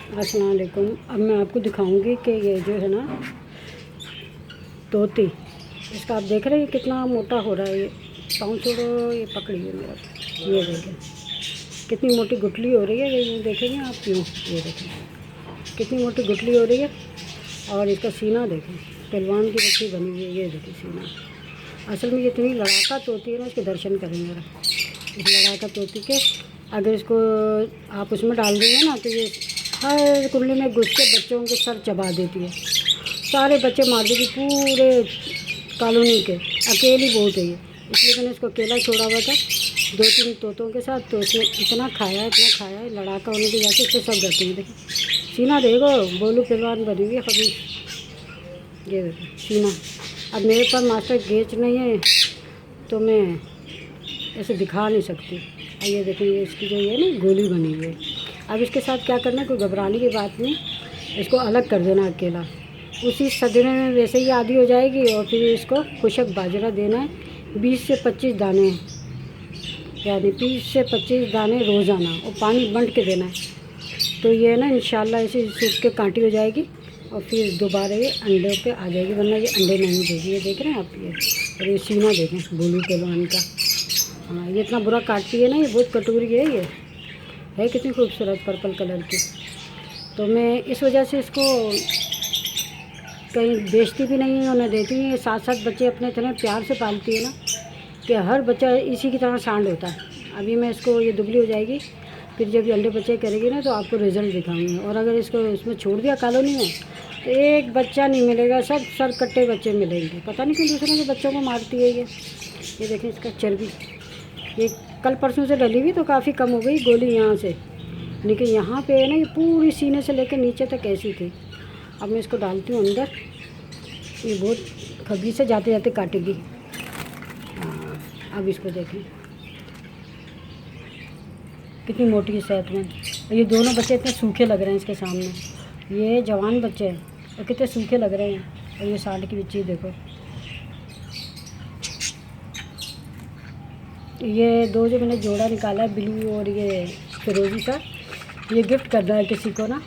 अस्सलाम वालेकुम। अब मैं आपको दिखाऊंगी कि ये जो है ना तोती, इसका आप देख रहे हैं कितना मोटा हो रहा है। ये पाँव छोड़ो, ये पकड़िए मेरा, ये देखें कितनी मोटी गुठली हो रही है। ये देखेंगे आप यूँ, ये देखें कितनी मोटी गुठली हो रही है। और इसका सीना देखें, पहलवान की बच्ची बनी हुई है। ये देखें सीना। असल में ये इतनी लड़ाका तोती है ना, इसके दर्शन करेंगे जरा। इस लड़ाका तोती के अगर इसको आप उसमें डाल देंगे ना तो ये हर कुंडली में घुस के बच्चों के सर चबा देती है। सारे बच्चे मार देगी पूरे कॉलोनी के। अकेली बहुत है ये, इसलिए मैंने इसको अकेला छोड़ा हुआ था 2-3 तोतों के साथ। तो इसने इतना खाया है, लड़ाका होने की वजह से इससे सब डरते हैं। देखिए सीना देखो, बोलू पहलवान बनी हुई है कभी। ये देखो सीना। अब मेरे पास मास्टर गेज नहीं है तो मैं ऐसे दिखा नहीं सकती। और ये देखिए ये इसकी जो ये ना गोली बनी हुई है। अब इसके साथ क्या करना है, कोई घबराने की बात नहीं, इसको अलग कर देना अकेला। उसी सदमे में वैसे ही आधी हो जाएगी। और फिर इसको खुशक बाजरा देना है 20 से 25 दाने, यानी 20 से 25 दाने रोज़ाना, और पानी बंट के देना है। तो ये ना इंशाल्लाह ऐसे सूख के कांटी हो जाएगी और फिर दोबारा ये अंडे पे आ जाएगी, वरना ये अंडे नहीं देगी। ये देख रहे हैं आप ये, और ये सीना देखें बोलू पहलवान का। हाँ, ये इतना बुरा काटती है ना, ये बहुत कटोरी है। ये है कितनी खूबसूरत पर्पल कलर की। तो मैं इस वजह से इसको कहीं बेचती भी नहीं है, उन्हें देती नहीं है। 7-7 बच्चे अपने इतने प्यार से पालती है ना कि हर बच्चा इसी की तरह सांड होता है। अभी मैं इसको ये दुबली हो जाएगी, फिर जब ये अंडे बच्चे करेगी ना तो आपको रिज़ल्ट दिखाऊंगी। और अगर इसको इसमें छोड़ दिया कॉलोनी में तो एक बच्चा नहीं मिलेगा, सब सर कट्टे बच्चे मिलेंगे। पता नहीं क्यों दूसरे के बच्चों को मारती है ये देखें इसका चर्बी। ये कल परसों से डली हुई तो काफ़ी कम हो गई गोली यहाँ से, लेकिन यहाँ पे है ना ये पूरी सीने से लेकर नीचे तक ऐसी थी। अब मैं इसको डालती हूँ अंदर। ये बहुत खबी से जाते जाते काटेगी। हाँ, अब इसको देखें कितनी मोटी है, सेहतमंद। ये दोनों बच्चे इतने सूखे लग रहे हैं इसके सामने। ये जवान बच्चे हैं और कितने सूखे लग रहे हैं। और ये सांड की बच्ची देखो। ये दो जो मैंने जोड़ा निकाला है, ब्लू और ये फिरोजी सा, ये गिफ्ट करना है किसी को ना।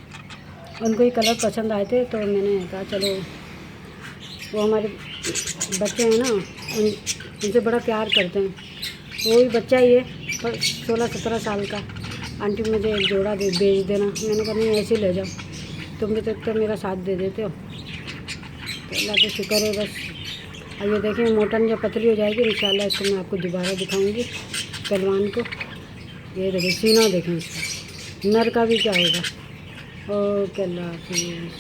उनको ये कलर पसंद आए थे तो मैंने कहा चलो, वो हमारे बच्चे हैं ना, उनसे बड़ा प्यार करते हैं। वो भी बच्चा ही है 16-17 साल का। आंटी मुझे एक जोड़ा बेच देना। मैंने कहा नहीं ऐसे ही ले जाओ, तुम भी तो मेरा साथ दे देते हो। तो अल्लाह का शुक्र है बस। अब ये देखें मोटन जब पतली हो जाएगी इंशाल्लाह इसको मैं आपको दोबारा दिखाऊंगी पहलवान को। ये देखें सीना देखें इसका, नर का भी क्या होगा। ओके, अल्लाह हाफिज़।